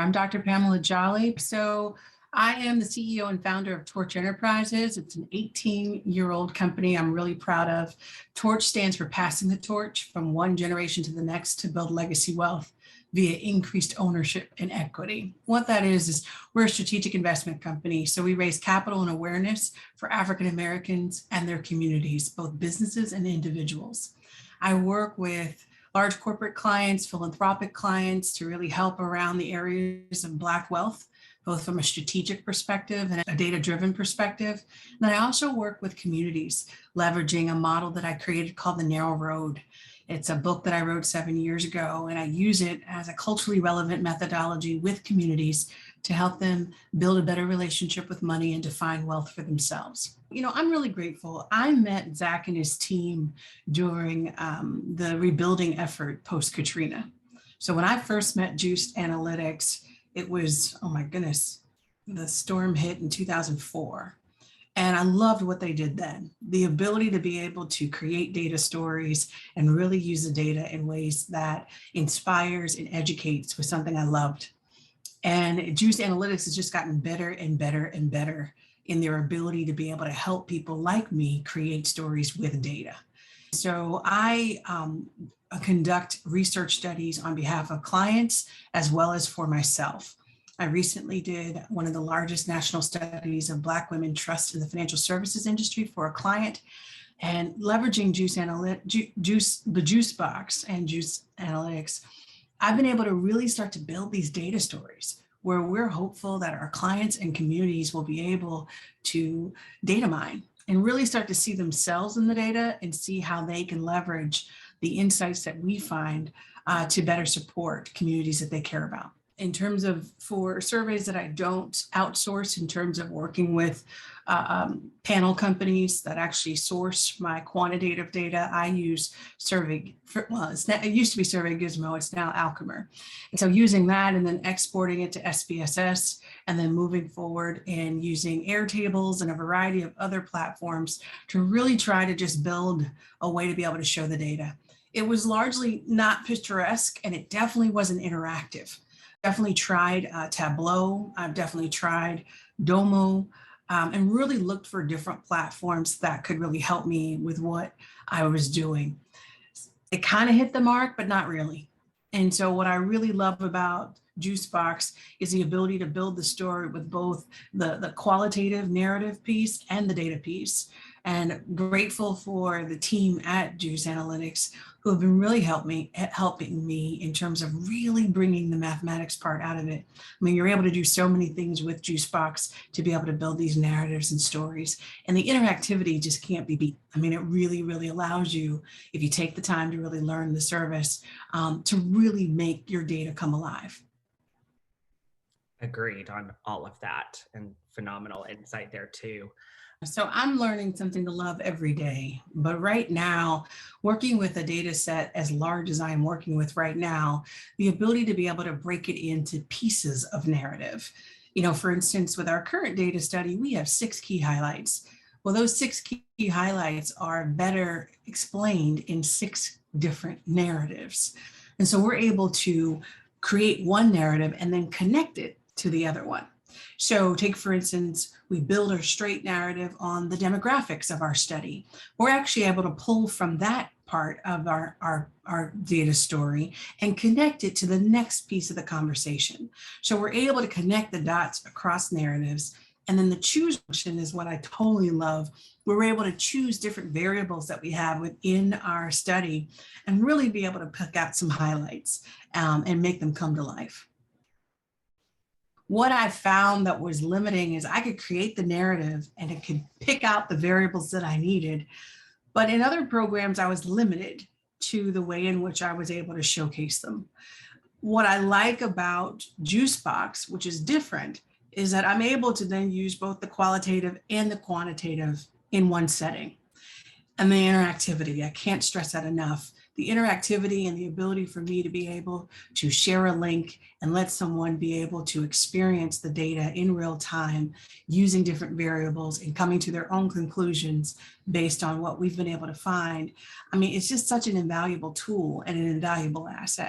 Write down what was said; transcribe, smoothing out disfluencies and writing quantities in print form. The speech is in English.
I'm Dr. Pamela Jolly. So I am the CEO and founder of Torch Enterprises. It's an 18-year-old company I'm really proud of. Torch stands for passing the torch from one generation to the next to build legacy wealth via increased ownership and equity. What that is we're a strategic investment company. So we raise capital and awareness for African Americans and their communities, both businesses and individuals. I work with large corporate clients, philanthropic clients to really help around the areas of Black wealth, both from a strategic perspective and a data-driven perspective. And then I also work with communities, leveraging a model that I created called The Narrow Road. It's a book that I wrote 7 years ago, and I use it as a culturally relevant methodology with communities to help them build a better relationship with money and define wealth for themselves. You know, I'm really grateful. I met Zach and his team during the rebuilding effort post-Katrina. So when I first met Juice Analytics, it was, oh my goodness, the storm hit in 2004. And I loved what they did then. The ability to be able to create data stories and really use the data in ways that inspires and educates was something I loved. And Juice Analytics has just gotten better and better and better in their ability to be able to help people like me create stories with data. So I conduct research studies on behalf of clients as well as for myself. I recently did one of the largest national studies of Black women trust in the financial services industry for a client, and leveraging the Juicebox and Juice Analytics, I've been able to really start to build these data stories where we're hopeful that our clients and communities will be able to data mine and really start to see themselves in the data and see how they can leverage the insights that we find to better support communities that they care about. In terms of for surveys that I don't outsource, in terms of working with panel companies that actually source my quantitative data, I use Survey, it used to be Survey Gizmo, it's now Alchemer. And so using that and then exporting it to SPSS and then moving forward and using Airtables and a variety of other platforms to really try to just build a way to be able to show the data. It was largely not picturesque and it definitely wasn't interactive. Definitely tried Tableau. I've definitely tried Domo and really looked for different platforms that could really help me with what I was doing. It kind of hit the mark, but not really. And so what I really love about Juicebox is the ability to build the story with both the qualitative narrative piece and the data piece. And grateful for the team at Juice Analytics who have been really helping me in terms of really bringing the mathematics part out of it. I mean, you're able to do so many things with Juicebox to be able to build these narratives and stories. And the interactivity just can't be beat. I mean, it really, really allows you, if you take the time to really learn the service, to really make your data come alive. Agreed on all of that, and phenomenal insight there too. So I'm learning something to love every day, but right now, working with a data set as large as I am working with right now, the ability to be able to break it into pieces of narrative. You know, for instance, with our current data study, we have 6 key highlights. Well, those 6 key highlights are better explained in 6 different narratives. And so we're able to create one narrative and then connect it to the other one. So take, for instance, we build our straight narrative on the demographics of our study. We're actually able to pull from that part of our data story and connect it to the next piece of the conversation. So we're able to connect the dots across narratives. And then the choose function is what I totally love. We're able to choose different variables that we have within our study and really be able to pick out some highlights and make them come to life. What I found that was limiting is I could create the narrative and it could pick out the variables that I needed. But in other programs, I was limited to the way in which I was able to showcase them. What I like about Juicebox, which is different, is that I'm able to then use both the qualitative and the quantitative in one setting. And the interactivity, I can't stress that enough. The interactivity and the ability for me to be able to share a link and let someone be able to experience the data in real time using different variables and coming to their own conclusions based on what we've been able to find. I mean, it's just such an invaluable tool and an invaluable asset.